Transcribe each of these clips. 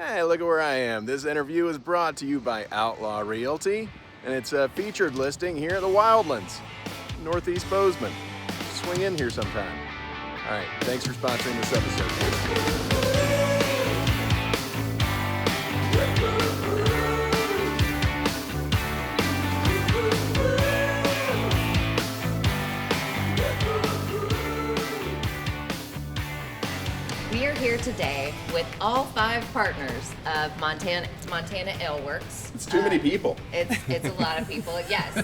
Hey, look at where I am. This interview is brought to you by Outlaw Realty, and it's a featured listing here at the Wildlands, Northeast Bozeman. Swing in here sometime. All right, thanks for sponsoring this episode. We are here today with all 5 partners of Montana Ale Works. It's too many people. It's a lot of people, yes.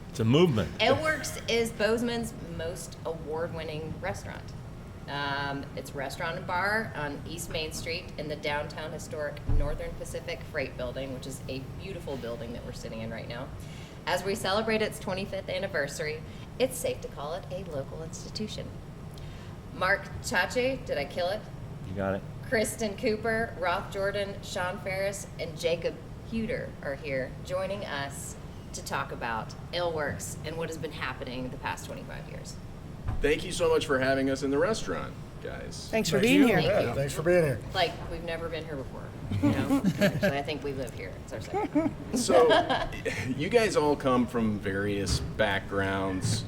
It's a movement. Ale Works is Bozeman's most award-winning restaurant. It's a restaurant and bar on East Main Street in the downtown historic Northern Pacific Freight Building, which is a beautiful building that we're sitting in right now. As we celebrate its 25th anniversary, it's safe to call it a local institution. Mark Taché, did I kill it? You got it. Christin Cooper, Roth Jordan, Faris, and Jacob Huder are here joining us to talk about Ale Works and what has been happening the past 25 years. Thank you so much for having us in the restaurant, guys. Thanks for being here. Thank you. Thanks for being here. Like, we've never been here before, you know? Actually, I think we live here. It's our second. So, you guys all come from various backgrounds.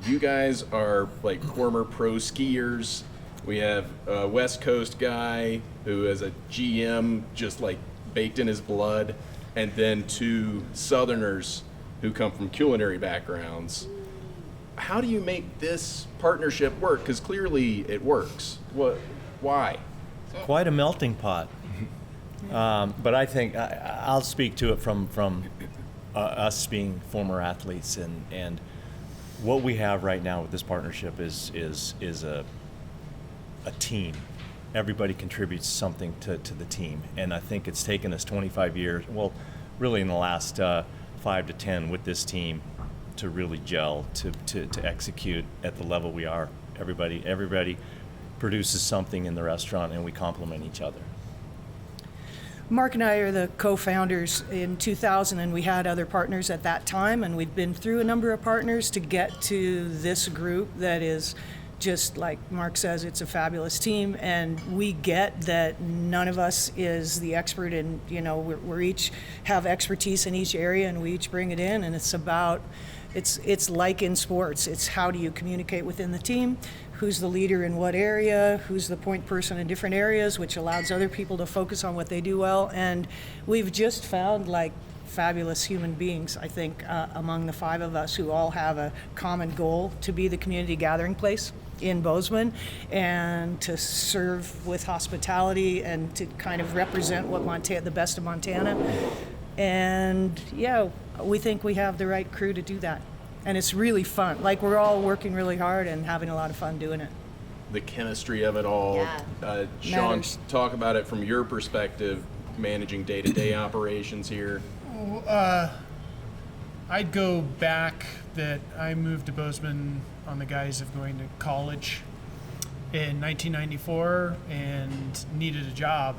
You guys are like former pro skiers. We have a West Coast guy who is a GM just like baked in his blood, and then 2 Southerners who come from culinary backgrounds. How do you make this partnership work? Because clearly it works. Why? Quite a melting pot. But I think I'll speak to it from us being former athletes, and what we have right now with this partnership is a team. Everybody contributes something to the team, and I think it's taken us 25 years, well, really in the last 5 to 10 with this team to really gel, to execute at the level we are. Everybody produces something in the restaurant, and we complement each other. Mark and I are the co-founders in 2000, and we had other partners at that time, and we've been through a number of partners to get to this group that is just like Mark says, it's a fabulous team, and we get that none of us is the expert in, we're each have expertise in each area, and we each bring it in, and it's like in sports. It's how do you communicate within the team, who's the leader in what area, who's the point person in different areas, which allows other people to focus on what they do well. And we've just found like fabulous human beings, I think, among the 5 of us who all have a common goal to be the community gathering place in Bozeman and to serve with hospitality and to kind of represent what the best of Montana. And yeah, we think we have the right crew to do that. And it's really fun. Like, we're all working really hard and having a lot of fun doing it. The chemistry of it all. Yeah. Sean, Matters. talk about it from your perspective, managing day-to-day operations here. I'd go back that I moved to Bozeman on the guise of going to college in 1994 and needed a job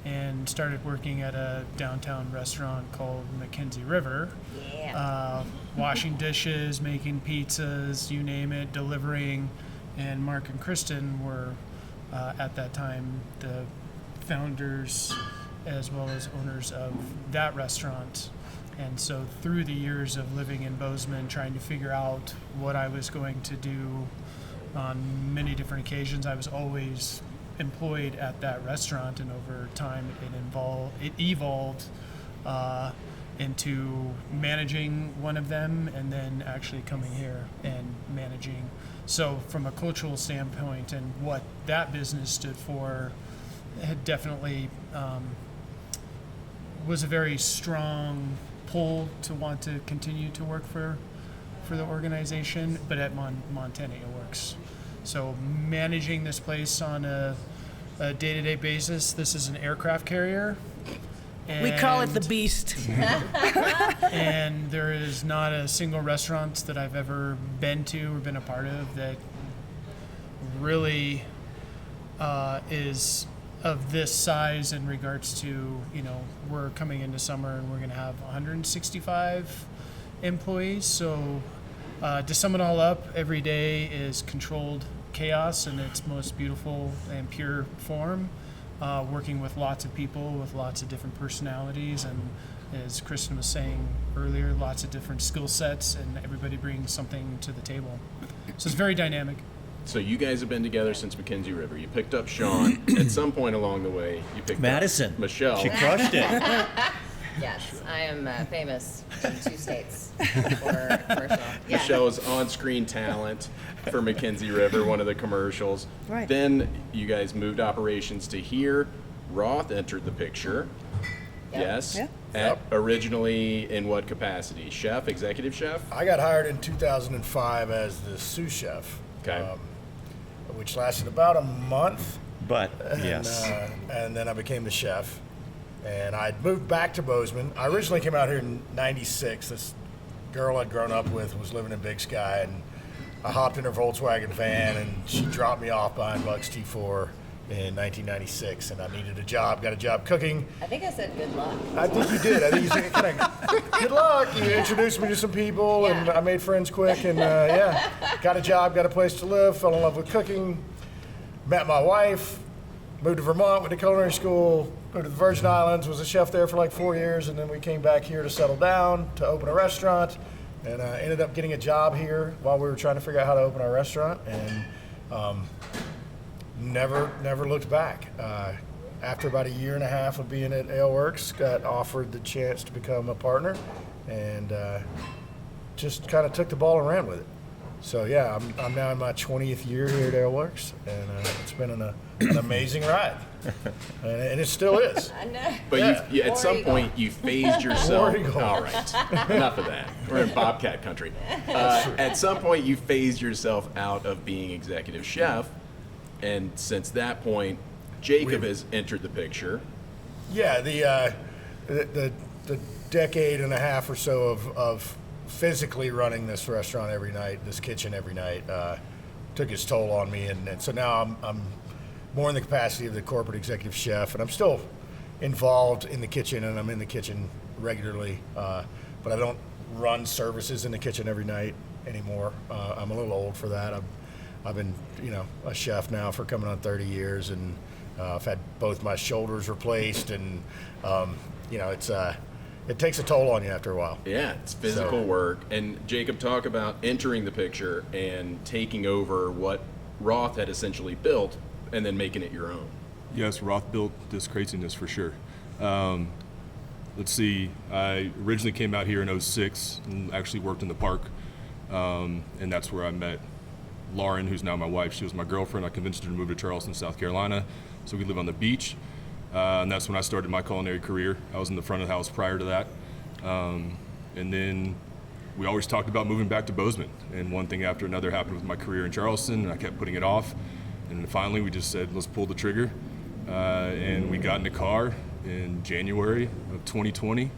and started working at a downtown restaurant called Mackenzie River. Yeah. Washing dishes, making pizzas, you name it, delivering. And Mark and Kristen were, at that time, the founders as well as owners of that restaurant. And so through the years of living in Bozeman, trying to figure out what I was going to do on many different occasions, I was always employed at that restaurant, and over time it evolved into managing one of them and then actually coming here and managing. So from a cultural standpoint and what that business stood for, it definitely was a very strong pull to want to continue to work for the organization, but at Montana Ale Works. So managing this place on a day-to-day basis. This is an aircraft carrier. We call it the Beast. And there is not a single restaurant that I've ever been to or been a part of that really is of this size in regards to, we're coming into summer and we're going to have 165 employees. So to sum it all up, every day is controlled chaos in its most beautiful and pure form. working with lots of people with lots of different personalities, and as Christin was saying earlier, lots of different skill sets, and everybody brings something to the table. So it's very dynamic. So you guys have been together since Mackenzie River. You picked up Sean. At some point along the way, you picked Madison. up Michelle. She crushed it. Yes, I am famous in 2 states for commercial. Yeah. Michelle is on-screen talent for Mackenzie River, one of the commercials. Right. Then you guys moved operations to here. Roth entered the picture. Yep. Yes. Yeah. Originally in what capacity? Chef, executive chef? I got hired in 2005 as the sous chef, Okay. which lasted about a month. But And, yes, and then I became the chef. And I'd moved back to Bozeman. I originally came out here in '96. This girl I'd grown up with was living in Big Sky, and I hopped in her Volkswagen van, and she dropped me off behind Buck's T4 in 1996. And I needed a job, got a job cooking. I think I said good luck. I think you did. I think you said, kind of, good luck. You introduced me to some people, and Yeah. I made friends quick, and yeah, got a job, got a place to live, fell in love with cooking, met my wife, moved to Vermont, went to culinary school, moved to the Virgin Islands, was a chef there for like 4 years, and then we came back here to settle down, to open a restaurant, and ended up getting a job here while we were trying to figure out how to open our restaurant, and never looked back. After about a year and a half of being at Ale Works, got offered the chance to become a partner, and just kind of took the ball and ran with it. So yeah, I'm now in my 20th year here at Ale Works, and it's been an amazing ride, and it still is. I know. But Yeah. you, at War some Eagle. point, you phased yourself. War Eagle. All right, enough of that. We're in Bobcat country. At some point, you phased yourself out of being executive chef, and since that point, Jacob has entered the picture. Yeah, the decade and a half or so of physically running this restaurant every night, this kitchen every night, took its toll on me, and so now I'm more in the capacity of the corporate executive chef, and I'm still involved in the kitchen, and I'm in the kitchen regularly, but I don't run services in the kitchen every night anymore. I'm a little old for that. I've been, a chef now for coming on 30 years, and I've had both my shoulders replaced, and it takes a toll on you after a while. Yeah, it's physical work. And Jacob, talk about entering the picture and taking over what Roth had essentially built and then making it your own. Yes, Roth built this craziness for sure. Let's see, I originally came out here in '06 and actually worked in the park, and that's where I met Lauren, who's now my wife. She was my girlfriend. I convinced her to move to Charleston, South Carolina, so we could live on the beach. And that's when I started my culinary career. I was in the front of the house prior to that. And then we always talked about moving back to Bozeman. And one thing after another happened with my career in Charleston, and I kept putting it off. And then finally we just said, let's pull the trigger. And we got in the car in January of 2020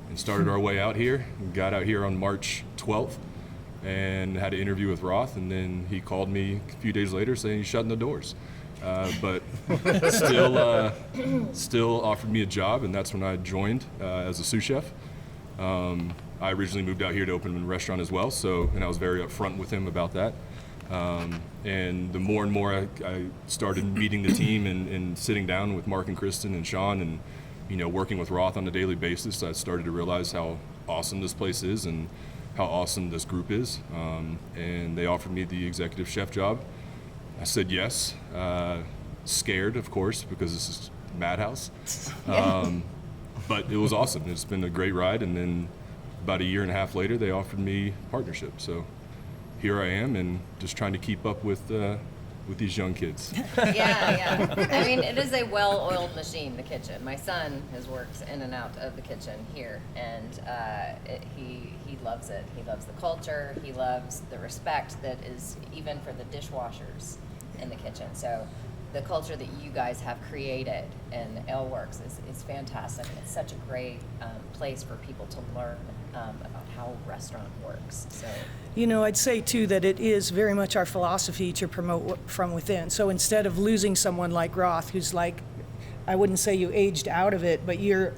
and started our way out here. We got out here on March 12th and had an interview with Roth. And then he called me a few days later saying he's shutting the doors. But still offered me a job, and that's when I joined as a sous chef. I originally moved out here to open a restaurant as well, and I was very upfront with him about that. And the more and more I started meeting the team and sitting down with Mark and Christin and Sean and working with Roth on a daily basis, I started to realize how awesome this place is and how awesome this group is. And they offered me the executive chef job. I said yes, scared, of course, because this is madhouse. But it was awesome. It's been a great ride. And then about a year and a half later, they offered me partnership. So here I am, and just trying to keep up with these young kids. Yeah. I mean, it is a well-oiled machine, the kitchen. My son has worked in and out of the kitchen here, and he loves it. He loves the culture. He loves the respect that is even for the dishwashers in the kitchen. So the culture that you guys have created in Ale Works is fantastic. It's such a great place for people to learn about how a restaurant works. So. I'd say too that it is very much our philosophy to promote from within. So instead of losing someone like Roth, who's like, I wouldn't say you aged out of it, but your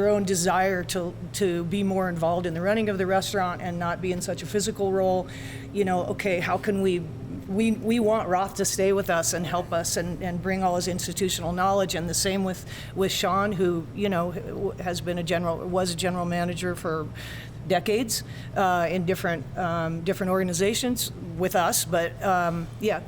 own desire to be more involved in the running of the restaurant and not be in such a physical role, okay, how can we we want Roth to stay with us and help us and bring all his institutional knowledge. And the same with Sean, who, was a general manager for decades in different organizations with us. But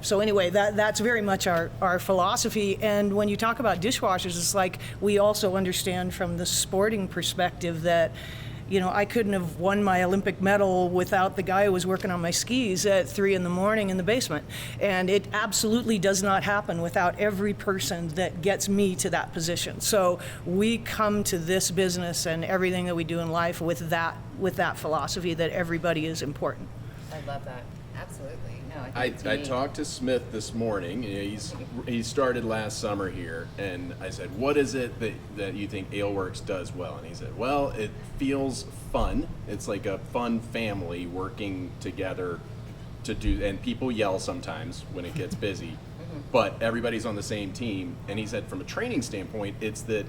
so anyway, that's very much our philosophy. And when you talk about dishwashers, it's like we also understand from the sporting perspective that I couldn't have won my Olympic medal without the guy who was working on my skis at 3 a.m. in the basement. And it absolutely does not happen without every person that gets me to that position. So we come to this business and everything that we do in life with that philosophy that everybody is important. I love that. Absolutely. No, I talked to Smith this morning. He started last summer here, and I said, "What is it that you think AleWorks does well?" And he said, "Well, it feels fun. It's like a fun family working together to do." And people yell sometimes when it gets busy, but everybody's on the same team. And he said, from a training standpoint, it's that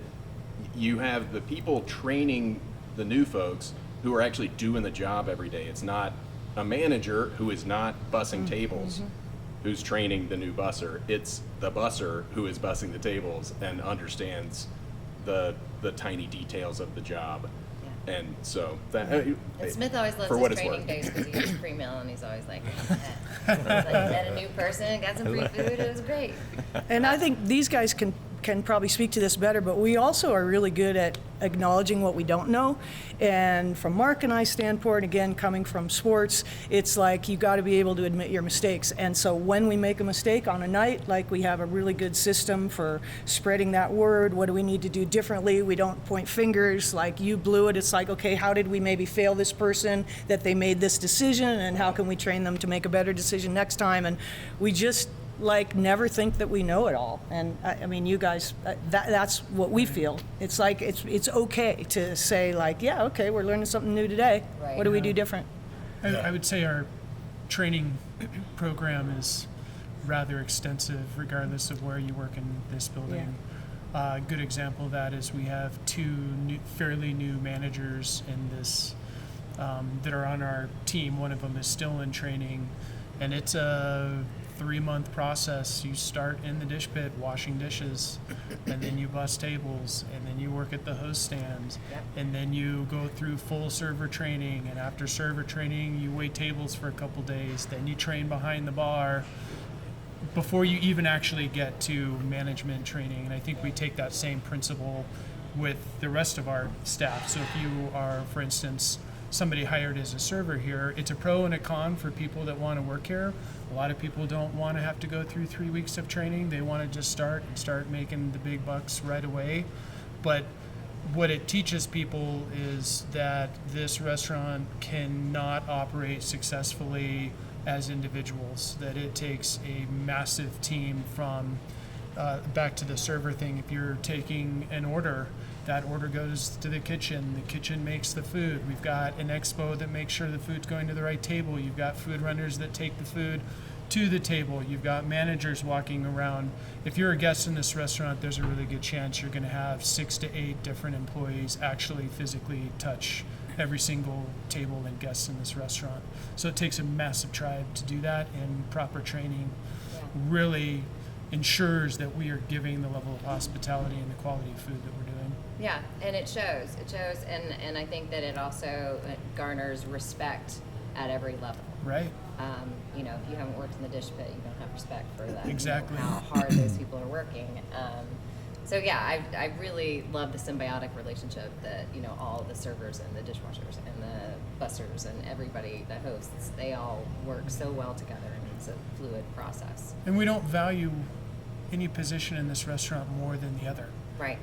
you have the people training the new folks who are actually doing the job every day. It's not a manager who is not bussing tables who's training the new busser. It's the busser who is bussing the tables and understands the tiny details of the job. Yeah. And so that And Smith always loves for what his it's training worth. days because he gets free meal, and he's always like, met a new person, got some free food. It was great. And I think these guys can probably speak to this better, but we also are really good at acknowledging what we don't know. And from Mark and I's standpoint, again, coming from sports, it's like you got to be able to admit your mistakes. And so when we make a mistake on a night, like we have a really good system for spreading that word, what do we need to do differently? We don't point fingers like you blew it. It's like, okay, how did we maybe fail this person that they made this decision, and how can we train them to make a better decision next time? And we just never think that we know it all. And I mean, you guys, that's what we feel. It's like it's okay to say yeah, okay, we're learning something new today. Right. What do we do different? I would say our training program is rather extensive, regardless of where you work in this building. A good example of that is we have 2 fairly new managers in this that are on our team. One of them is still in training, and it's a 3-month process. You start in the dish pit washing dishes, and then you bus tables, and then you work at the host stand, and then you go through full server training, and after server training you wait tables for a couple days, then you train behind the bar before you even actually get to management training. And I think we take that same principle with the rest of our staff. So if you are, for instance, somebody hired as a server here, it's a pro and a con for people that want to work here. A lot of people don't want to have to go through 3 weeks of training. They want to just start making the big bucks right away. But what it teaches people is that this restaurant cannot operate successfully as individuals, that it takes a massive team from back to the server thing. If you're taking an order, that order goes to the kitchen makes the food. We've got an expo that makes sure the food's going to the right table. You've got food runners that take the food to the table. You've got managers walking around. If you're a guest in this restaurant, there's a really good chance you're going to have 6 to 8 different employees actually physically touch every single table and guest in this restaurant. So it takes a massive tribe to do that, and proper training really ensures that we are giving the level of hospitality and the quality of food that we're doing. Yeah, and it shows. And I think that it also garners respect at every level. Right. If you haven't worked in the dish pit, you don't have respect for that. Exactly. How hard those people are working. I really love the symbiotic relationship that, all the servers and the dishwashers and the bussers and everybody, the hosts, they all work so well together, and it's a fluid process. And we don't value any position in this restaurant more than the other. Right.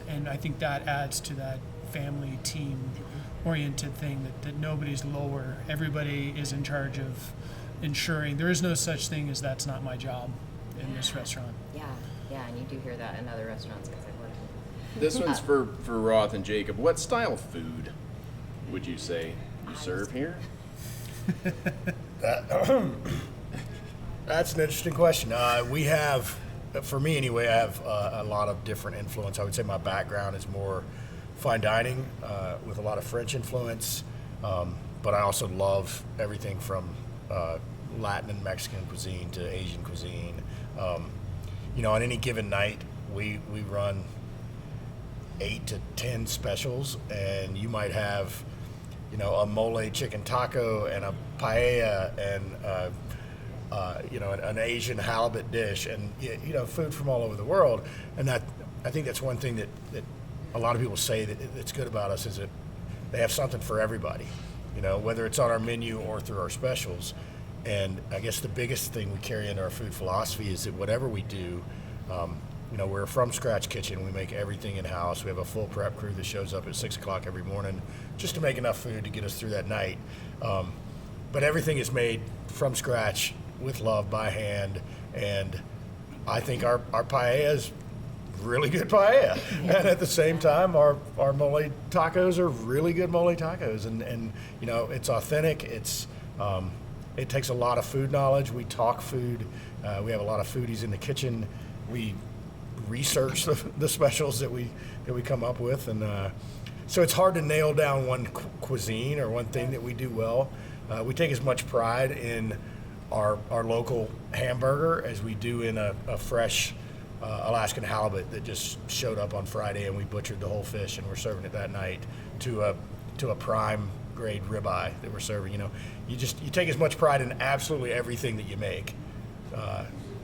And I think that adds to that family team oriented thing, that nobody's lower. Everybody is in charge of ensuring there is no such thing as that's not my job in this restaurant. Yeah, and you do hear that in other restaurants because I work in. This one's for Roth and Jacob. What style of food would you say you serve here? That's an interesting question. We have, for me anyway, I have a lot of different influence. I would say my background is more fine dining with a lot of French influence, but I also love everything from Latin and Mexican cuisine to Asian cuisine. You know, on any given night, we run 8 to 10 specials, and you might have, you know, a mole chicken taco and a paella and you know, an Asian halibut dish, and you know, food from all over the world. And I think that's one thing that a lot of people say that's good about us, is that they have something for everybody, you know, whether it's on our menu or through our specials. And I guess the biggest thing we carry into our food philosophy is that whatever we do, you know, we're a from scratch kitchen. We make everything in house. We have a full prep crew that shows up at 6 o'clock every morning just to make enough food to get us through that night. But everything is made from scratch with love by hand. And I think our paella is really good paella. And at the same time, our mole tacos are really good mole tacos. And you know, it's authentic. It takes a lot of food knowledge. We talk food. We have a lot of foodies in the kitchen. We research the specials that we come up with, and so it's hard to nail down one cuisine or one thing that we do well. We take as much pride in our local hamburger as we do in a fresh Alaskan halibut that just showed up on Friday, and we butchered the whole fish and we're serving it that night, to a prime grade ribeye that we're serving. You know, you take as much pride in absolutely everything that you make,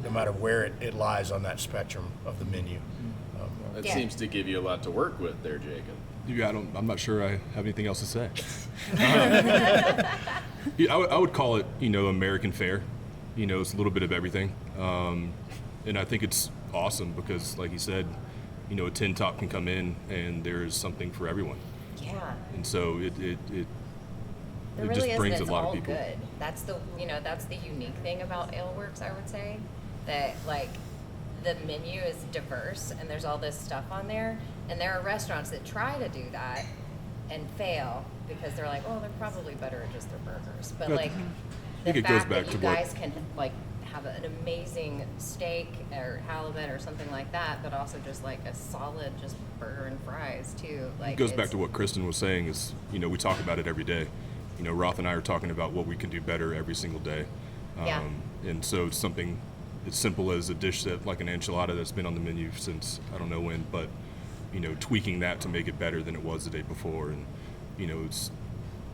no matter where it lies on that spectrum of the menu. That Yeah. seems to give you a lot to work with there, Jacob. Yeah, I'm not sure I have anything else to say. Yeah, I would call it, you know, American fare. You know, it's a little bit of everything. And I think it's awesome because, like you said, you know, a tin top can come in and there's something for everyone. Yeah. And so it There really just is, brings and a it's lot all of people. good. That's the unique thing about Aleworks, I would say, that like the menu is diverse and there's all this stuff on there, and there are restaurants that try to do that and fail because they're like, oh, they're probably better at just their burgers. But like the think it goes fact back that to you what- guys can like have an amazing steak or halibut or something like that, but also just like a solid just burger and fries too. Like It goes back it's- to what Christin was saying is, you know, we talk about it every day. You know, Roth and I are talking about what we can do better every single day. Yeah. And so it's something as simple as a dish that, like an enchilada that's been on the menu since I don't know when, but, you know, tweaking that to make it better than it was the day before. And, you know, it's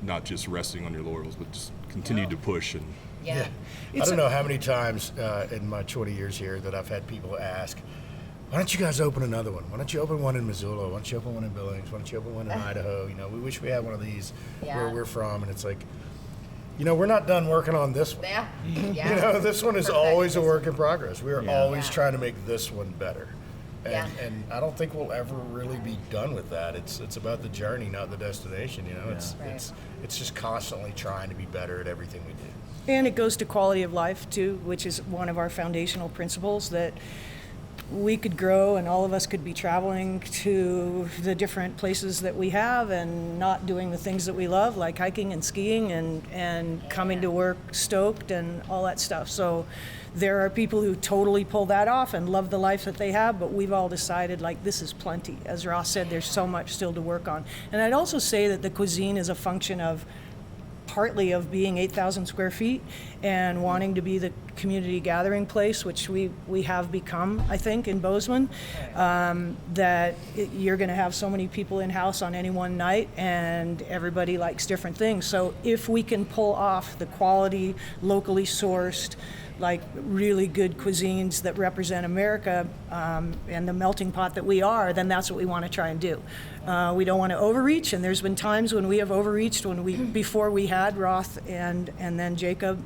not just resting on your laurels, but just continue to push. And Yeah. I don't know how many times in my 20 years here that I've had people ask, why don't you guys open another one? Why don't you open one in Missoula? Why don't you open one in Billings? Why don't you open one in Idaho? You know, we wish we had one of these Yeah. where we're from. And it's like, you know, we're not done working on this one. Yeah. Yeah. You know, this one is Perfect. always a work in progress. We are always Yeah. trying to make this one better. And, Yeah. and I don't think we'll ever really be done with that. It's about the journey, not the destination. You know, Right. it's just constantly trying to be better at everything we do. And it goes to quality of life too, which is one of our foundational principles, that we could grow and all of us could be traveling to the different places that we have and not doing the things that we love, like hiking and skiing and coming to work stoked and all that stuff. So there are people who totally pull that off and love the life that they have, but we've all decided like this is plenty. As Ross said, there's so much still to work on. And I'd also say that the cuisine is a function of partly of being 8,000 square feet and wanting to be the community gathering place, which we have become, I think, in Bozeman, you're going to have so many people in-house on any one night, and everybody likes different things. So if we can pull off the quality, locally sourced, like really good cuisines that represent America and the melting pot that we are, then that's what we want to try and do. We don't want to overreach, and there's been times when we have overreached before we had Roth and then Jacob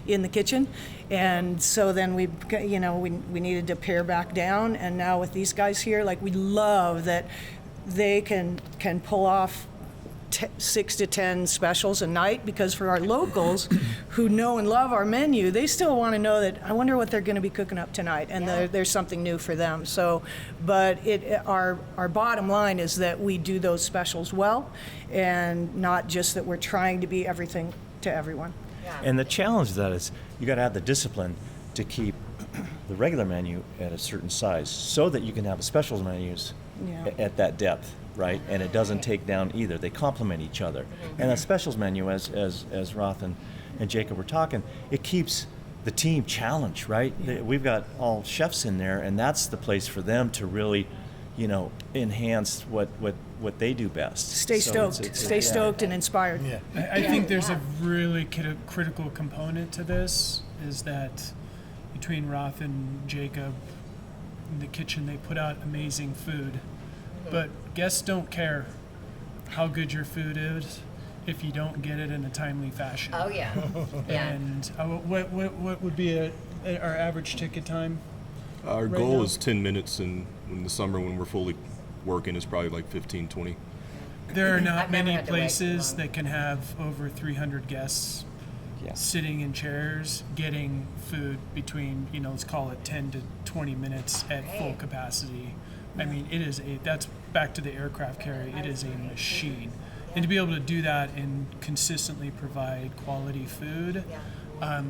in the kitchen, and so then we needed to pare back down. And now with these guys here, like, we love that they can pull off 6 to 10 specials a night, because for our locals who know and love our menu, they still want to know that, I wonder what they're going to be cooking up tonight, and there's something new for them. So, but our bottom line is that we do those specials well, and not just that we're trying to be everything to everyone. Yeah. And the challenge of that is you got to have the discipline to keep the regular menu at a certain size so that you can have a specials menus at that depth, right? And it doesn't take down either. They complement each other. And a specials menu, as Roth and and Jacob were talking, it keeps the team challenged, right? We've got all chefs in there, and that's the place for them to really, enhance what they do best. Stay So stoked. Stay stoked and inspired. Yeah. I think there's a really critical component to this, is that between Roth and Jacob in the kitchen, they put out amazing food, but guests don't care how good your food is if you don't get it in a timely fashion. Oh, yeah. Yeah. And what would be our average ticket time? Our Right goal now. is 10 minutes, and in the summer when we're fully working, it's probably like 15, 20. There are not I've never many had to wait places long. that can have over 300 guests Yeah. sitting in chairs getting food between, let's call it 10 to 20 minutes at full Right. capacity. I mean, that's back to the aircraft carrier. It is a machine. And to be able to do that and consistently provide quality food. Yeah.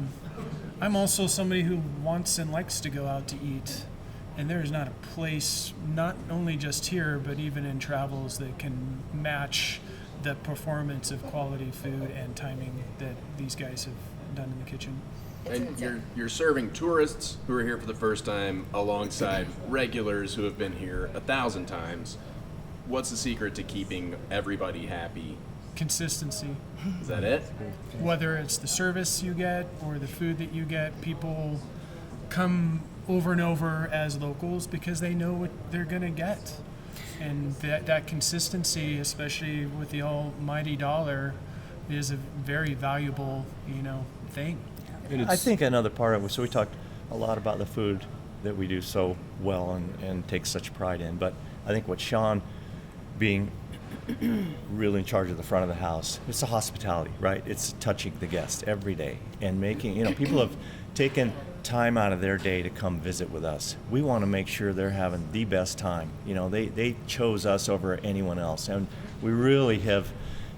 I'm also somebody who wants and likes to go out to eat. And there is not a place, not only just here, but even in travels, that can match the performance of quality food and timing that these guys have done in the kitchen. And you're serving tourists who are here for the first time alongside regulars who have been here 1,000 times. What's the secret to keeping everybody happy? Consistency. Is that it? Whether it's the service you get or the food that you get, people come over and over as locals because they know what they're going to get. And that consistency, especially with the almighty dollar, is a very valuable, thing. And I it's, think another part of it, so we talked a lot about the food that we do so well and take such pride in, but I think what Sean being really in charge of the front of the house, it's the hospitality, right? It's touching the guest every day and making, people have taken time out of their day to come visit with us. We want to make sure they're having the best time. They chose us over anyone else, and we really have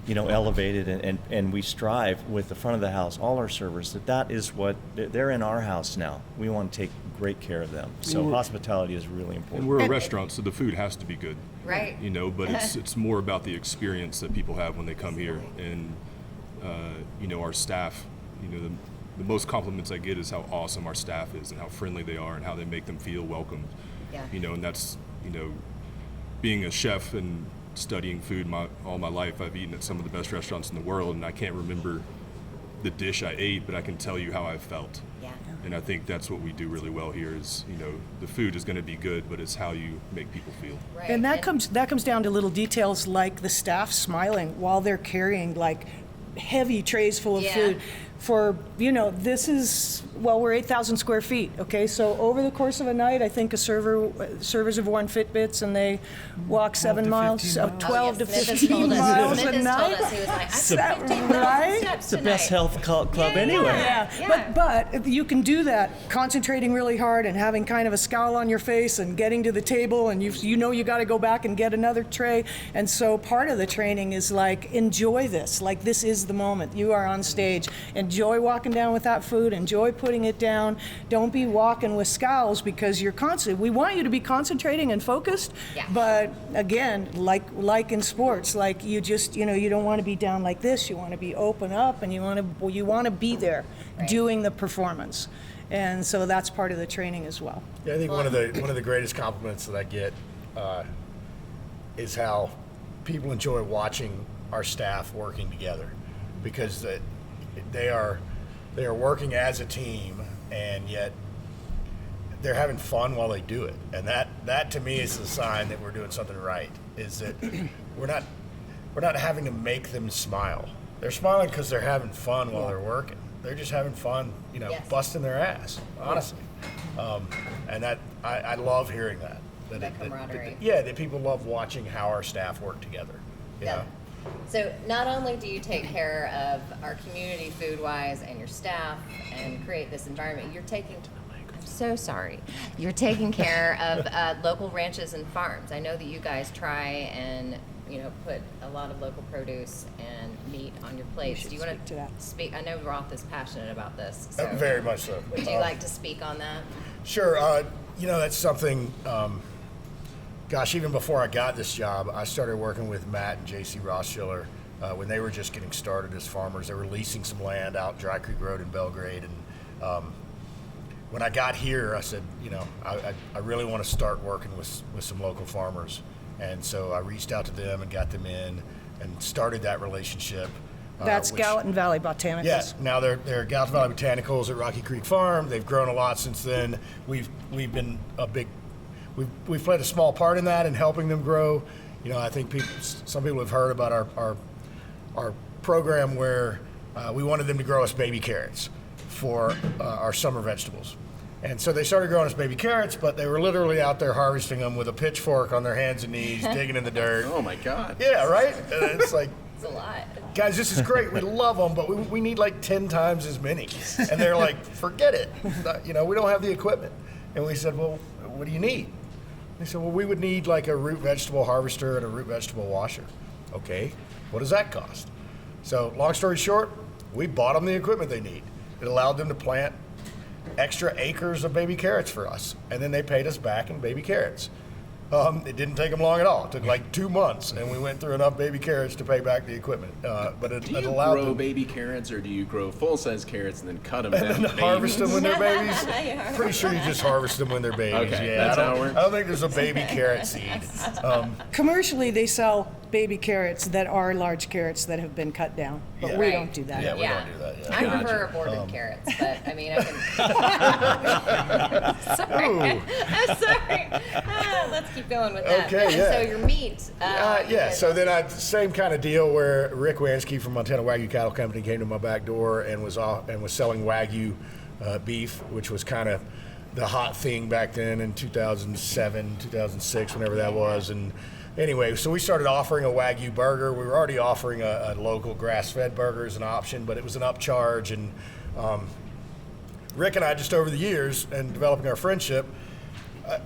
elevated and we strive with the front of the house, all our servers, that is what, they're in our house now. We want to take great care of them. So hospitality is really important. and we're a restaurant, so the food has to be good. Right. But it's more about the experience that people have when they come here. And, our staff, the most compliments I get is how awesome our staff is and how friendly they are and how they make them feel welcomed. Yeah. And that's, being a chef and studying food all my life, I've eaten at some of the best restaurants in the world, and I can't remember the dish I ate, but I can tell you how I felt. Yeah. And I think that's what we do really well here is, the food is going to be good, but it's how you make people feel. Right. And that comes down to little details like the staff smiling while they're carrying like heavy trays full of Yeah. food. For, this is, we're 8,000 square feet, okay? So over the course of a night, I think servers have worn Fitbits and they walk 7 to miles, 15 miles. 12 to Smith has 15 told us- miles Smith a has night. told us, he was like, It's the- I took 15,000 Right? steps It's the best tonight. health club Yeah, anywhere. Yeah, Yeah. but you can do that concentrating really hard and having kind of a scowl on your face and getting to the table and you got to go back and get another tray. And so part of the training is like, enjoy this. Like, this is the moment. You are on stage. Enjoy walking down with that food. Enjoy putting it down. Don't be walking with scowls because you're we want you to be concentrating and focused. Yeah. But again, like in sports, like you just, you don't want to be down like this. You want to be open up and you want to be there Right. doing the performance. And so that's part of the training as well. Yeah, I think one of the greatest compliments that I get is how people enjoy watching our staff working together, because they are working as a team, and yet they're having fun while they do it. And that to me is a sign that we're doing something right. Is that we're not having to make them smile. They're smiling because they're having fun while they're working. They're just having fun, Yes. busting their ass, honestly. And that I love hearing that. That camaraderie. That people love watching how our staff work together. you Yeah. know? So not only do you take care of our community food-wise and your staff and create this environment, you're taking, I'm so sorry, you're taking care of local ranches and farms. I know that you guys try and, put a lot of local produce and meat on your plates. Do you want speak to that. speak? I know Roth is passionate about this. So Very much so. would you like to speak on that? Sure. That's something, gosh, even before I got this job, I started working with Matt and JC Rothschiller when they were just getting started as farmers. They were leasing some land out Dry Creek Road in Belgrade. And when I got here, I said, I really want to start working with some local farmers. And so I reached out to them and got them in and started that relationship. That's Gallatin Valley Botanicals. Yes, now they're Gallatin Valley Botanicals at Rocky Creek Farm. They've grown a lot since then. We've been we've played a small part in that and helping them grow. I think some people have heard about our program where we wanted them to grow us baby carrots for our summer vegetables. And so they started growing us baby carrots, but they were literally out there harvesting them with a pitchfork on their hands and knees, digging in the dirt. Oh my God. Yeah, right? And it's like, It's a lot. guys, this is great. We love them, but we need like 10 times as many. And they're like, forget it. We don't have the equipment. And we said, well, what do you need? They said, well, we would need like a root vegetable harvester and a root vegetable washer. Okay, what does that cost? So long story short, we bought them the equipment they need. It allowed them to plant extra acres of baby carrots for us. And then they paid us back in baby carrots. It didn't take them long at all. It took like 2 months, and we went through enough baby carrots to pay back the equipment. But it Do you allowed grow them baby carrots, or do you grow full-size carrots and then cut them and down then to harvest them when they're babies. Yeah. Pretty sure you just harvest them when they're babies. Okay, Yeah, that's how it works. I don't think there's a baby carrot seed. Commercially, they sell baby carrots that are large carrots that have been cut down, but Yeah. we Right. don't do that. Yeah, we don't do that. Yeah. I Gotcha. prefer aborted carrots, but I mean, I can. Sorry. I'm sorry. Let's keep going with that. Okay, yeah. So your meat. Yeah, so then same kind of deal where Rick Wansky from Montana Wagyu Cattle Company came to my back door and was selling Wagyu beef, which was kind of the hot thing back then in 2007, 2006, whenever that was. And anyway, so we started offering a Wagyu burger. We were already offering a local grass-fed burger as an option, but it was an upcharge. And Rick and I, just over the years and developing our friendship,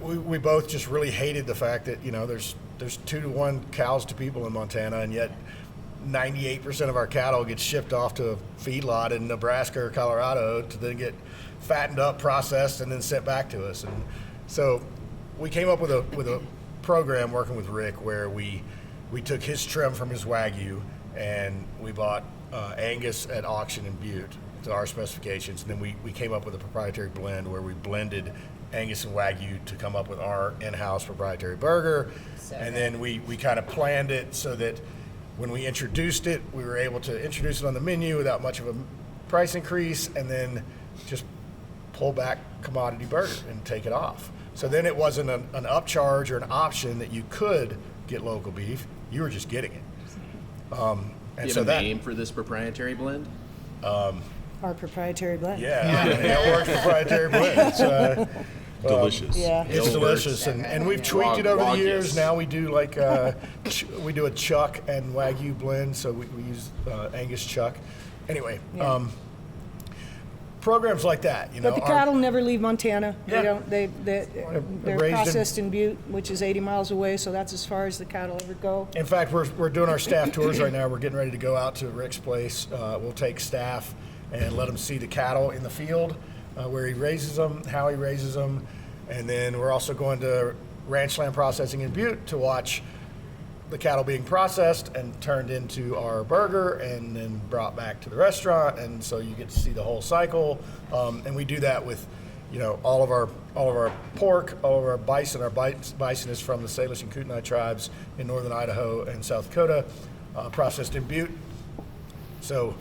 we both just really hated the fact that there's 2-to-1 cows to people in Montana, and yet 98% of our cattle get shipped off to a feedlot in Nebraska or Colorado to then get fattened up, processed, and then sent back to us. And so we came up with a program working with Rick where we took his trim from his Wagyu and we bought Angus at auction in Butte to our specifications, and then we came up with a proprietary blend where we blended Angus and Wagyu to come up with our in-house proprietary burger. So And good. then we kind of planned it so that when we introduced it, we were able to introduce it on the menu without much of a price increase, and then just pull back commodity burger and take it off. So then it wasn't an upcharge or an option that you could get local beef. You were just getting it. And Do you so have a that, name for this proprietary blend? Our proprietary blend. yeah, it works proprietary blend. It's, Delicious. Yeah. It's delicious, and we've tweaked it over the years. Wagyus. Now we do like we do a chuck and Wagyu blend, so we use Angus chuck. Anyway, Yeah. Programs like that, But the cattle never leave Montana. Yeah. They're raised in- processed in Butte, which is 80 miles away, so that's as far as the cattle ever go. In fact, we're doing our staff tours right now. We're getting ready to go out to Rick's place. We'll take staff and let them see the cattle in the field, where he raises them, how he raises them, and then we're also going to Ranch Land Processing in Butte to watch the cattle being processed and turned into our burger and then brought back to the restaurant, and so you get to see the whole cycle. And we do that with, all of our pork, all of our bison. Our bison is from the Salish and Kootenai tribes in northern Idaho and South Dakota, processed in Butte. So,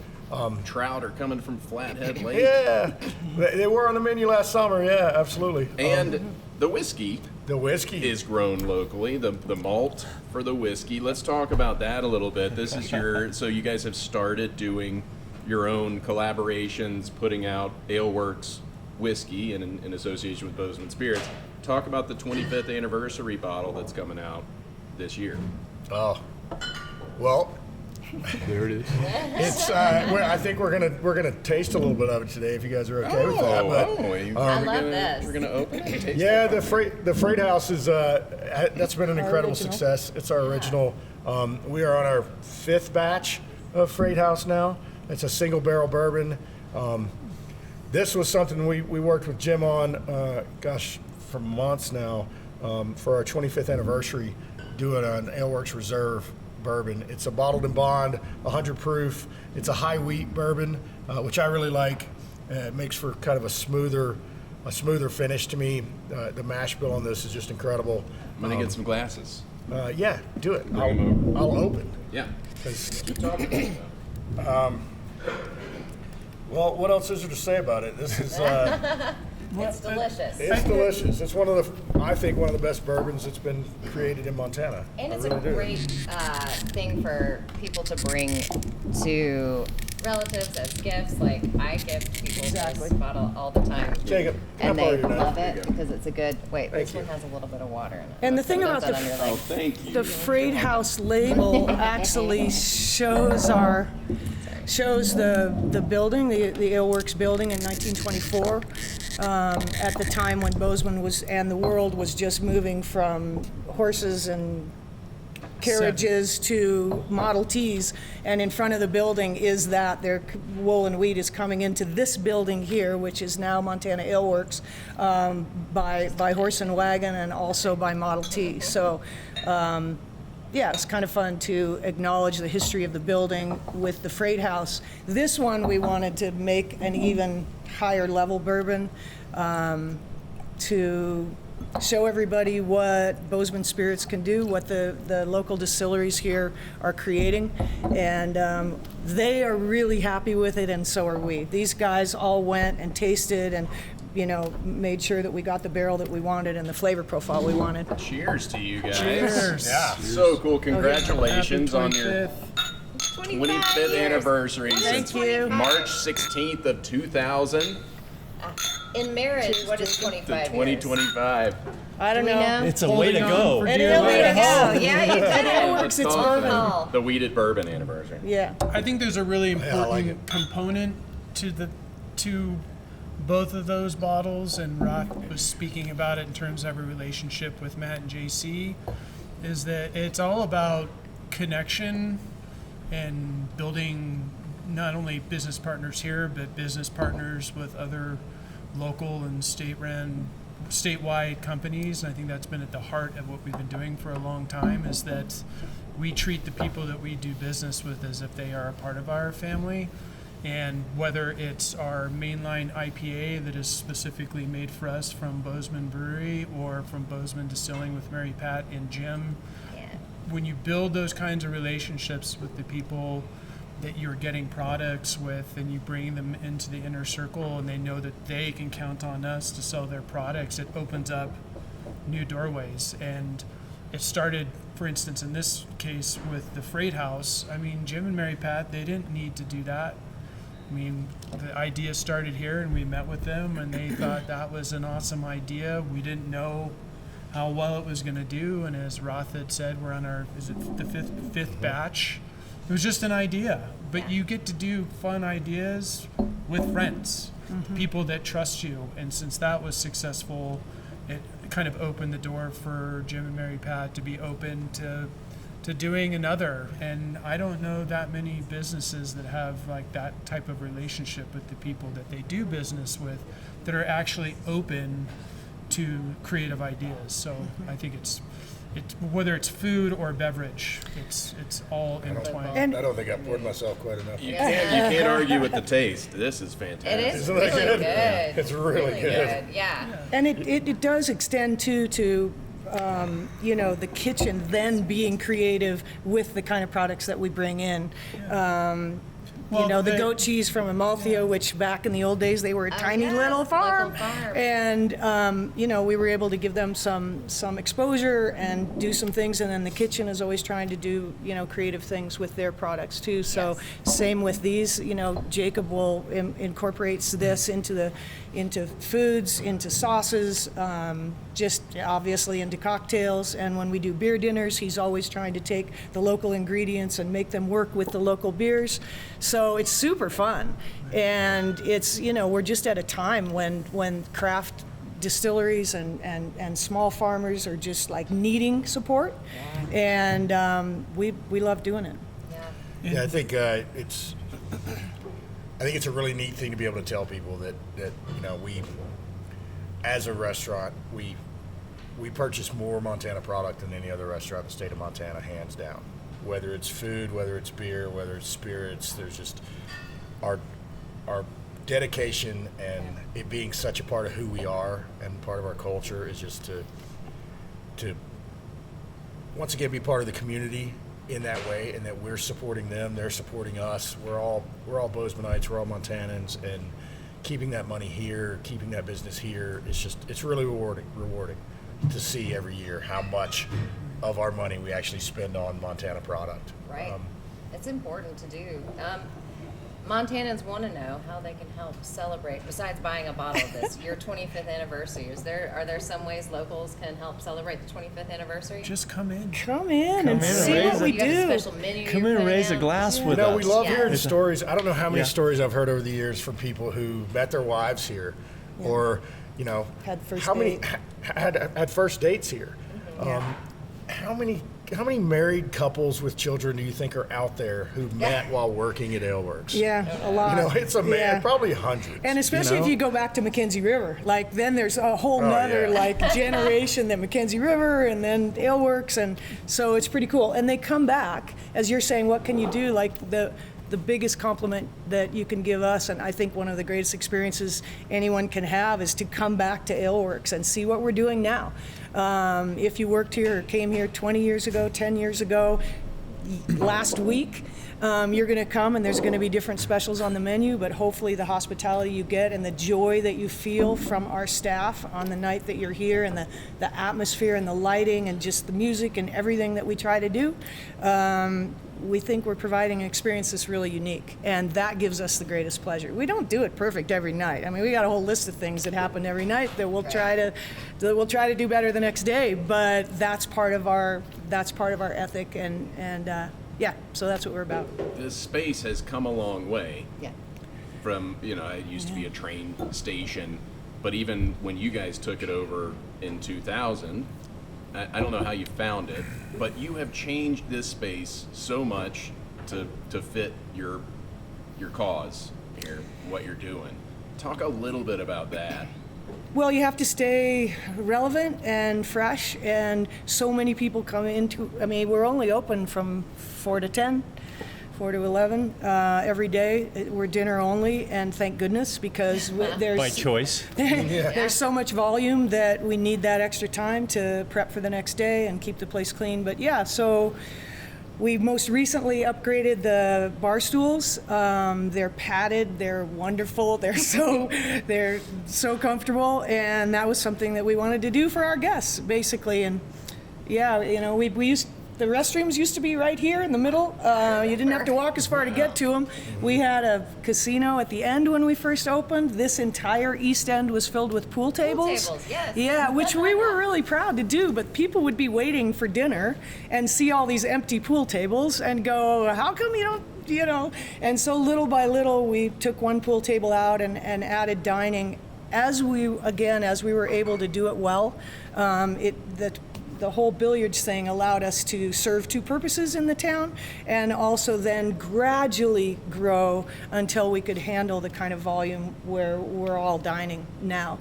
Trout are coming from Flathead Lake. yeah, they were on the menu last summer. Yeah, absolutely. And the whiskey The whiskey is grown locally, the malt for the whiskey. Let's talk about that a little bit. This is so you guys have started doing your own collaborations, putting out Aleworks whiskey in association with Bozeman Spirits. Talk about the 25th anniversary bottle that's coming out this year. Oh, well, There it is. it's. I think we're gonna taste a little bit of it today, if you guys are okay with that. But, I love this. We're gonna open it and taste yeah, it. the Freight House is that's been an incredible original. success. It's our original. We are on our 5th batch of Freight House now. It's a single barrel bourbon. This was something we worked with Jim on, for months now, for our 25th anniversary, doing an Aleworks Reserve bourbon. It's a bottled and bond, 100 proof. It's a high wheat bourbon, which I really like. It makes for kind of a smoother finish to me. The mash bill on this is just incredible. I'm gonna get some glasses. Yeah, do it. Bring 'em over. I'll open. Yeah. 'Cause- Keep talking about it. well, what else is there to say about it? This is It's delicious. it's delicious. It's I think one of the best bourbons that's been created in Montana. And I it's really a do. great thing for people to bring to relatives as gifts. Like, I give people Exactly. this bottle all the time. Jacob, can I And borrow they your knife? love There it you go. because it's a good, wait, Thank this you. one has a little bit of water in it. And the thing Rub about that the on your Oh, leg. thank you. The Freight House label actually shows the building, the Aleworks building in 1924, at the time when Bozeman and the world was just moving from horses and carriages to Model Ts, and in front of the building is that their wool and wheat is coming into this building here, which is now Montana Aleworks, by horse and wagon and also by Model T. So, yeah, it's kind of fun to acknowledge the history of the building with the Freight House. This one, we wanted to make an even higher level bourbon to show everybody what Bozeman Spirits can do, what the local distilleries here are creating. And they are really happy with it, and so are we. These guys all went and tasted and made sure that we got the barrel that we wanted and the flavor profile we wanted. Cheers to you guys. Cheers. Yeah. So cool. Congratulations on your 25 25th years. anniversary Thank since you. March 16th of 2000 In marriage, what is to 25 2025. I don't Do we know. know? It's a way to go. It years? is. Way to go. Yeah, you did it. It's called bourbon. the Weeded Bourbon Anniversary. Yeah. I think there's a really I important like it. component to both of those bottles, and Roth was speaking about it in terms of our relationship with Matt and JC, is that it's all about connection and building not only business partners here, but business partners with other local and statewide companies. And I think that's been at the heart of what we've been doing for a long time, is that we treat the people that we do business with as if they are a part of our family. And whether it's our mainline IPA that is specifically made for us from Bozeman Brewery, or from Bozeman Distilling with Mary Pat and Jim, Yeah. when you build those kinds of relationships with the people that you're getting products with, and you bring them into the inner circle and they know that they can count on us to sell their products, it opens up new doorways. And it started, for instance, in this case with the Freight House. I mean, Jim and Mary Pat, they didn't need to do that. I mean, the idea started here, and we met with them, and they thought that was an awesome idea. We didn't know how well it was going to do, and as Roth had said, we're on the fifth batch. It was just an idea, but you get to do fun ideas with friends, people that trust you, and since that was successful, it kind of opened the door for Jim and Mary Pat to be open to doing another. And I don't know that many businesses that have like that type of relationship with the people that they do business with, that are actually open to creative ideas. So I think it's whether it's food or beverage, it's all intertwined. And- I don't think I've poured myself quite enough. You can't argue with the taste. This is fantastic. It is Isn't that really good? good. It's really good. Yeah. And it does extend to the kitchen then being creative with the kind of products that we bring in. Well, The they- goat cheese from Amalthea, which back in the old days, they were a tiny yeah, little local farm. farm. And, we were able to give them some exposure and do some things. And then the kitchen is always trying to do, creative things with their products too. So same with these, Jacob will incorporates this into foods, into sauces, just obviously into cocktails. And when we do beer dinners, he's always trying to take the local ingredients and make them work with the local beers. So it's super fun. And it's, we're just at a time when craft distilleries and small farmers are just like needing support. And we love doing it. Yeah, I think it's a really neat thing to be able to tell people that we, as a restaurant, we purchase more Montana product than any other restaurant in the state of Montana, hands down. whether it's food, whether it's beer, whether it's spirits. There's just our dedication and it being such a part of who we are and part of our culture is just to once again be part of the community in that way, and that we're supporting them, they're supporting us. We're all Bozemanites, we're all Montanans, and keeping that money here, keeping that business here, it's really rewarding to see every year how much of our money we actually spend on Montana product. Right. It's important to do. Montanans want to know how they can help celebrate, besides buying a bottle of this, your 25th anniversary. Are there some ways locals can help celebrate the 25th anniversary? Just come in. Come in and in and see raise what a- we You got a do. special menu Come you're in and putting raise a out? glass with You know, us. we love Yeah. hearing stories. I don't know how many Yeah. stories I've heard over the years from people who met their wives here, or Had first how many date. had first dates here. Yeah. How many married couples with children do you think are out there who met while working at Aleworks? Yeah, a lot. You know, it's Yeah. probably hundreds. And especially if you go back to Mackenzie River, like then there's a whole nother yeah. like generation that Mackenzie River and then Aleworks, and so it's pretty cool. And they come back, as you're saying, what can you do? Like the biggest compliment that you can give us, and I think one of the greatest experiences anyone can have, is to come back to Aleworks and see what we're doing now. If you worked here or came here 20 years ago, 10 years ago, last week, you're going to come and there's going to be different specials on the menu, but hopefully the hospitality you get and the joy that you feel from our staff on the night that you're here, and the atmosphere and the lighting and just the music and everything that we try to do, we think we're providing an experience that's really unique, and that gives us the greatest pleasure. We don't do it perfect every night. I mean, we got a whole list of things that happen every night that we'll try to do better the next day, but that's part of our ethic, and yeah, so that's what we're about. This space has come a long way Yeah. from, it used to be a train station, but even when you guys took it over in 2000, I don't know how you found it, but you have changed this space so much to fit your cause here, what you're doing. Talk a little bit about that. Well, you have to stay relevant and fresh, and so many people come into, I mean, we're only open from 4 to 10, 4 to 11 every day. We're dinner only, and thank goodness, because there's By choice. there's so much volume that we need that extra time to prep for the next day and keep the place clean. But yeah, so we most recently upgraded the bar stools. They're padded, they're wonderful, they're so comfortable, and that was something that we wanted to do for our guests, basically. And yeah, the restrooms used to be right here in the middle. You didn't have to walk as far to get to them. We had a casino at the end when we first opened. This entire east end was filled with pool tables. Pool tables, yes. Yeah, which we were really proud to do, but people would be waiting for dinner and see all these empty pool tables and go, how come you don't, And so little by little, we took one pool table out and added dining. As we were able to do it well, the whole billiards thing allowed us to serve two purposes in the town, and also then gradually grow until we could handle the kind of volume where we're all dining now.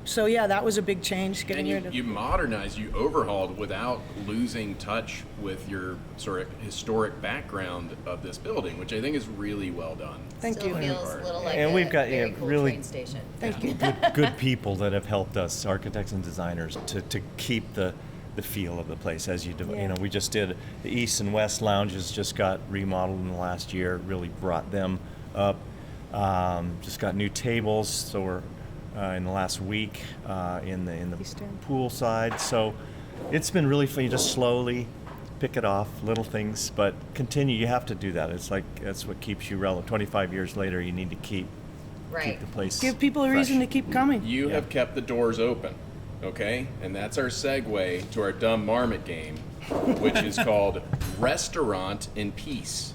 So yeah, that was a big change. And you modernized, you overhauled without losing touch with your sort of historic background of this building, which I think is really well done. Thank Still you. feels a little like And a we've got, very yeah, cool really- train station. Thank you. Good people that have helped us, architects and designers, to keep the feel of the place as Yeah. we just did the East and West lounges, just got remodeled in the last year, really brought them up. Just got new tables, so we're in the last week in the East End. pool side. So it's been really fun. You just slowly pick it off, little things, but continue. You have to do that. It's like that's what keeps you relevant. 25 years later, you need to keep Right. the place. Give people a reason to keep coming. You have kept the doors open, okay? And that's our segue to our dumb marmot game, which is called Restaurant in Peace.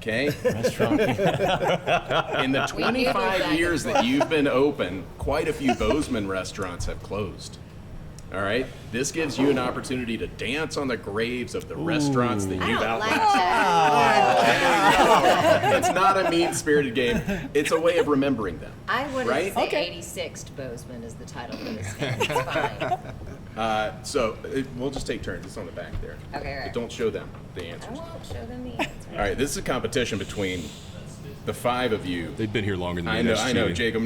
Okay? Restaurant. In the We knew 25 that. years that you've been open, quite a few Bozeman restaurants have closed. All right? This gives you an opportunity to dance on the graves of the restaurants that I you've don't like outlawed. that. It's not a mean-spirited game. It's a way of remembering them. I would Right? say Okay. 86th Bozeman is the title for this game. It's fine. We'll just take turns. It's on the back there. Okay, right. But don't show them the I answers. won't show them the answer. All right, this is a competition between the 5 of you. They've been here longer than I the know, NSG. Jacob.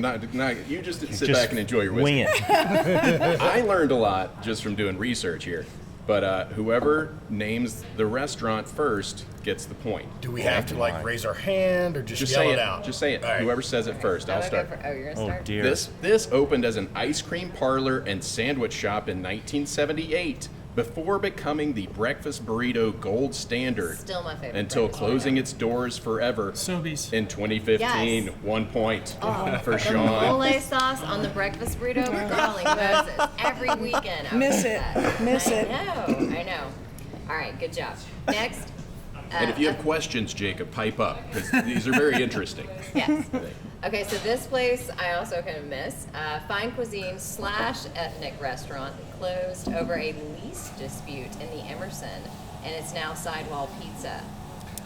You just sit Just back and enjoy your wing whiskey. it. I learned a lot just from doing research here. But whoever names the restaurant first gets the point. Do we have to like raise our hand or just say yell it. it out? Just say it. All right. Whoever says it first, I'll I'm start. gonna go you're gonna Oh start? dear. This opened as an ice cream parlor and sandwich shop in 1978 before becoming the breakfast burrito gold standard Still my favorite until breakfast closing burrito. its doors forever Sobeys. in 2015. Yes. 1 point for The Sean. mole sauce on the breakfast burrito, golly Moses, every weekend. I would Miss do it. that. Miss it. I know. All right, good job. Next. And if you have questions, Jacob, pipe up, because these are very interesting. Yes. Okay, so this place I also kind of miss. Fine cuisine / ethnic restaurant closed over a lease dispute in the Emerson, and it's now Sidewall Pizza.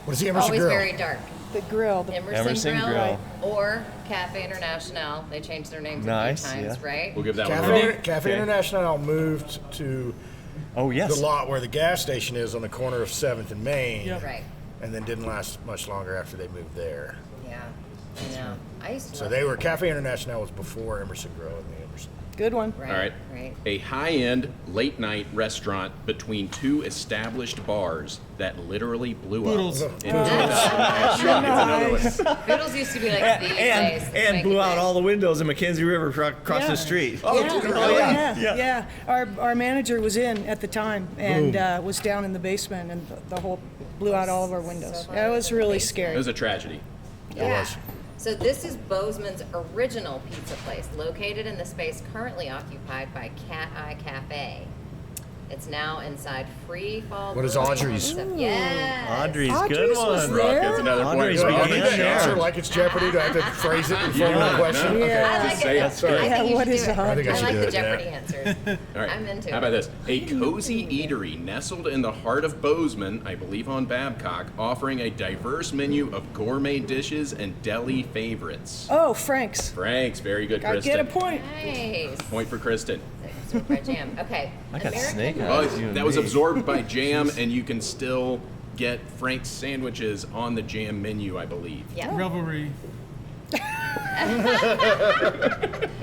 What is the Emerson Always Grill? very dark. The grill. Emerson Grill, Grill. or Cafe International. They changed their names Nice, a few times, yeah. right? We'll give that one a Cafe, round. Cafe International moved to Oh, yes. the lot where the gas station is on the corner of 7th and Main, Yep. Right. and then didn't last much longer after they moved there. Yeah. I know. I used to. So love they it. were Cafe International was before Emerson Grill and the Emerson. Good one. Right. All right. Right. A high-end late-night restaurant between 2 established bars that literally blew Boodles. up. In 2000. Sean gets another one. Boodles used to be like the place. And blew out all the windows in Mackenzie River across Yeah. the street. Yeah. Our manager was in at the time and was down in the basement, and the whole blew out all of our windows. So That was really It scary. was a tragedy. Yeah. was. So this is Bozeman's original pizza place, located in the space currently occupied by Cat Eye Cafe. It's now inside Free Fall. What is Brewing Audrey's? Concept. Yes. Audrey's Audrey's good was one. there. Rock gets another point. Audrey's Do I began need to there. answer like it's Jeopardy? Do I have to phrase it in front of No, the question? no. Yeah. I like Just say it. it. Sorry. I think Yeah, you what should is do it. a I think I should like do the it, yeah. Jeopardy answers. All right. I'm into How it. about this? A cozy eatery nestled in the heart of Bozeman, I believe on Babcock, offering a diverse menu of gourmet dishes and deli favorites. Oh, Frank's. Frank's, very good, I Kristen. get a point. Nice. Point for Kristen. Absorbed by jam. Okay. I got American- snake Oh, eyes. you and that was me. absorbed by jam, and you can still get Frank's sandwiches on the jam menu, I believe. Yeah. Revelry.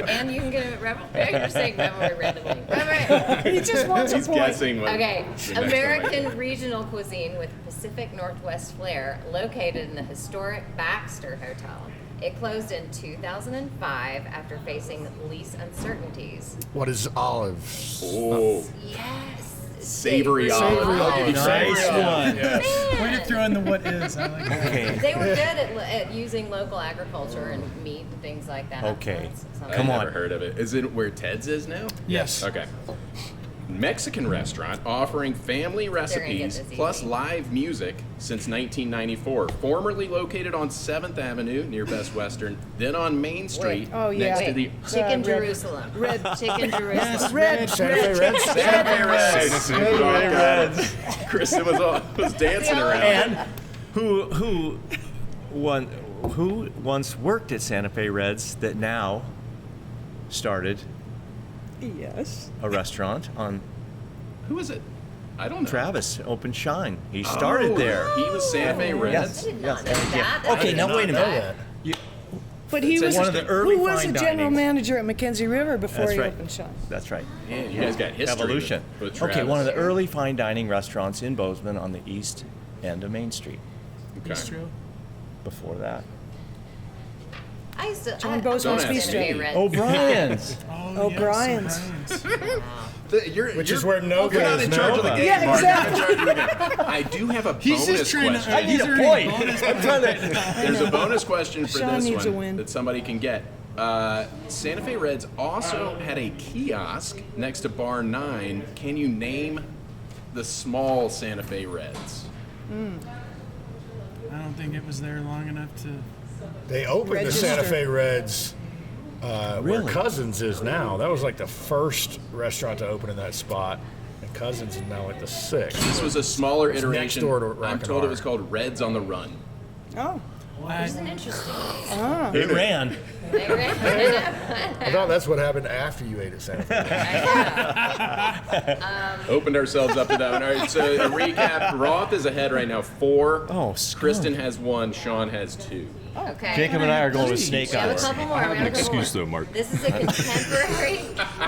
And you can get it at Revelry. You're saying Revelry randomly. Revelry. He just wants a He's point. guessing what Okay, the next one might American regional cuisine with Pacific Northwest flair, located in the historic Baxter Hotel. It closed in 2005 after facing lease uncertainties. What is olives? be. Oh, Yes. savory olive. I'll give you Nice savory olive. one. Yes. Way to throw in the what is. I like that. Okay. They were good at using local agriculture and meat and things like that. Okay. That's something. I Come never on. heard of it. Is it where Ted's is now? Yes. Okay. Mexican restaurant offering family gonna get recipes this plus easy. live music since 1994. Formerly located on 7th Avenue near Best Western, then on Main Street Oh, yeah. next to Wait, the Chicken Red- Jerusalem. Chicken Jerusalem. Red. Santa Fe Reds? Santa Fe Reds. Santa Fe Reds. Kristen was dancing around. And who once worked at Santa Fe Reds that now started Yes. a restaurant on Who is it? I don't know. Travis, Open Shine. He started Oh, there. He was Santa Fe I Reds. did not know Yes. that. Yeah. Okay, I now did wait a not minute. know that. You- But he It's was one of the early who was fine the general dinings. manager at Mackenzie River before That's he right. opened shop? That's right. Man, you guys got history. Evolution. With Okay, one of the Travis. early fine dining restaurants in Bozeman on the east end of Main Street. Okay. Bistro. Before that, I used to. John I Bozeman's Don't ask Santa Fe me. Reds. O'Brien's. Oh, O'Brien's. Yes, Which is where Nova You're not is in charge of the now. game, Yeah, Mark. You're not in exactly. charge of the game. I do have a He's bonus just trying question. to. I need he's a earning point. bonus I'm trying to. There's a bonus question for Sean this needs a one win. that somebody can get. Santa Fe Reds also had a kiosk next to Bar 9. Can you name the small Santa Fe Reds? I don't think it was there long enough to. They opened Register. the Santa Fe Reds where Really? Cousins is now. That was like the first restaurant to open in that spot. And Cousins is now like the sixth. This was a smaller It's next iteration. door to I'm Rock and told it R. was called Reds on the Run. Oh. which is an interesting name. It ran. I thought that's what happened after you ate at Santa Fe. Opened ourselves up to that one. All right, so a recap. Roth is ahead right now, 4. Oh, Christin has 1. Sean has 2. Okay. Jacob and I are going with snake We have a eyes. couple more. I have We an have a couple excuse more. though, Mark. This is a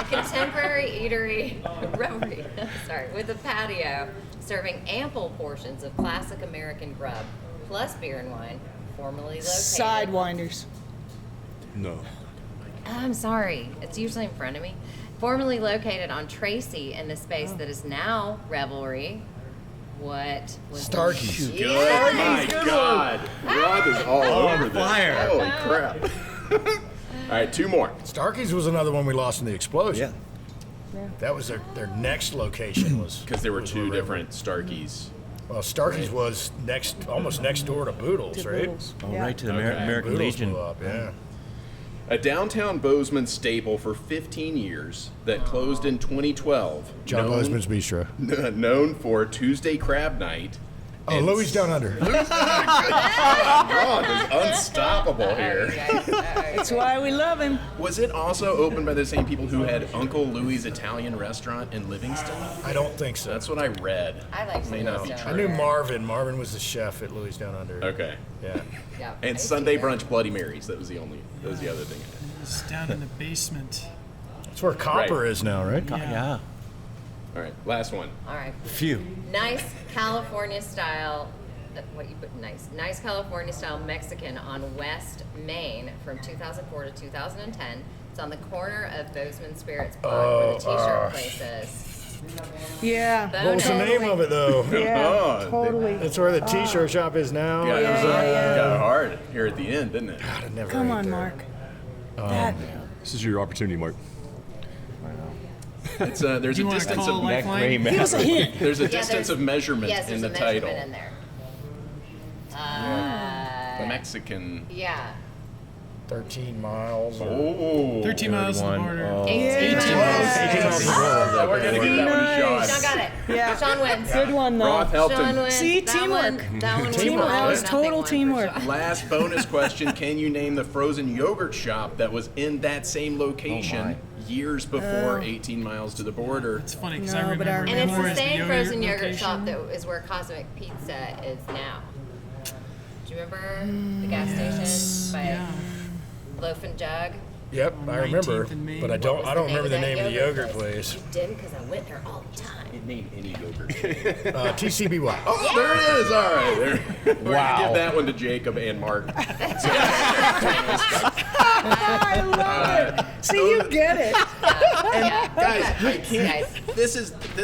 contemporary eatery revelry. Sorry, with a patio serving ample portions of classic American grub, plus beer and wine, formerly located. Sidewinders. No. I'm sorry, it's usually in front of me. Formerly located on Tracy in the space that is now Revelry. What was Starkey's. Yeah. Oh my God. Roth is all over this. fire. Holy crap. All right, 2 more. Starkey's was another one we lost in the explosion. That was their next location was Because there were was 2 where different Starkeys. Well, Starkey's was almost next door to Boodles, right? Oh, Yeah. right to the Okay. American Boodles Legion. blew up, yeah. A downtown Bozeman staple for 15 years that closed in 2012. John Bozeman's Bistro. Known for Tuesday Crab Night. Oh, and Louis Down Under. Roth is unstoppable here. That's why we love him. Was it also opened by the same people who had Uncle Louis' Italian restaurant in Livingston? I don't think so. That's what I read. I like May not be Livingston. I knew Marvin. Marvin was the chef at Louis Down Under. Okay. Yeah. Yeah, I And see Sunday that. brunch Bloody Marys. That was the other thing. It's down in the basement. That's where Copper Right. is now, right? Yeah. All right, last one. All right. Phew. Nice California style. What you put nice California style Mexican on West Main from 2004 to 2010. It's on the corner of Bozeman Spirits Bar where the T-shirt place is. Yeah. What was the name of it, though? Yeah, Oh, totally. That's where the T-shirt shop is now. Got, Yeah. got hard here at the end, didn't it? I never Come ate on, there. Mark. That, This is your opportunity, Mark. It's there's You a want to distance call of a Neck lifeline? Ray give us a hint. there's a Yeah, distance of measurement Yes, in there's the a title. measurement in there. The Mexican. Yeah. 13 miles. Oh. 13 miles to the 31. border. Oh. 18 Yeah. miles. 18 miles to the border. So we're gonna give that one to Nice. Sean. Sean got it. Yeah. Sean wins. Good one, though. Roth helped Sean him. wins. See, That teamwork. One, that one was Teamwork. all That or was nothing total one for teamwork. Sean. Last bonus question: can you name the frozen yogurt shop that was in that same location years before 18 miles to the border? It's funny because No, I but I remember And it's more the as same frozen yogurt shop location. that is where Cosmic Pizza is now. Do you remember the gas station by Yeah. Loaf and Jug? Yep, I remember, 19th and Main. but I What don't. was I don't name remember of the that name of the yogurt place. You didn't, because I went there all the time. Name any yogurt. TCBY. Oh, there it is. All right, there. We're Wow. gonna give that one to Jacob and Mark. I love it. See, you get it. Guys, I can't. Guys. This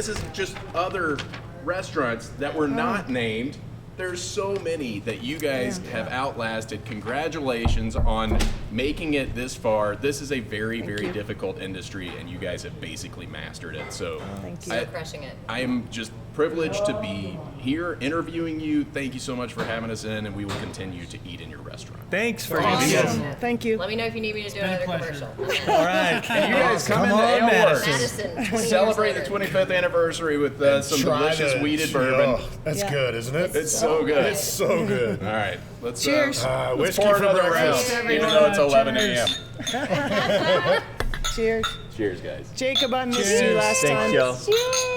is just other restaurants that were not named. There's so many that you guys have outlasted. Congratulations on making it this far. This is a very, very you. difficult industry, and you guys have basically mastered it. So Thank you. You're crushing it. I am just privileged to be here interviewing you. Thank you so much for having us in, and we will continue to eat in your restaurant. Thanks for Awesome. having us. Thank you. Let me know if you need me to do been a another pleasure. commercial. All right. You guys come, Come into on, Ale Works. Madison. Madison. 20 Celebrate years the later. 25th anniversary with some Try delicious the- weeded bourbon. Oh, that's Yeah. good, isn't it? It's so good. It's so good. All right, let's Cheers. let's Whiskey pour for another breakfast. round, even though it's 11 a.m. Cheers. Cheers, guys. Jacob, I missed you last Thanks, time. y'all.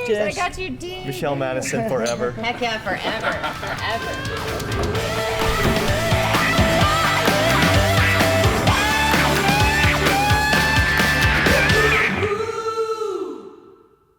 Cheers. I got you, Dean. Michelle Madison forever. Heck yeah, forever. Forever.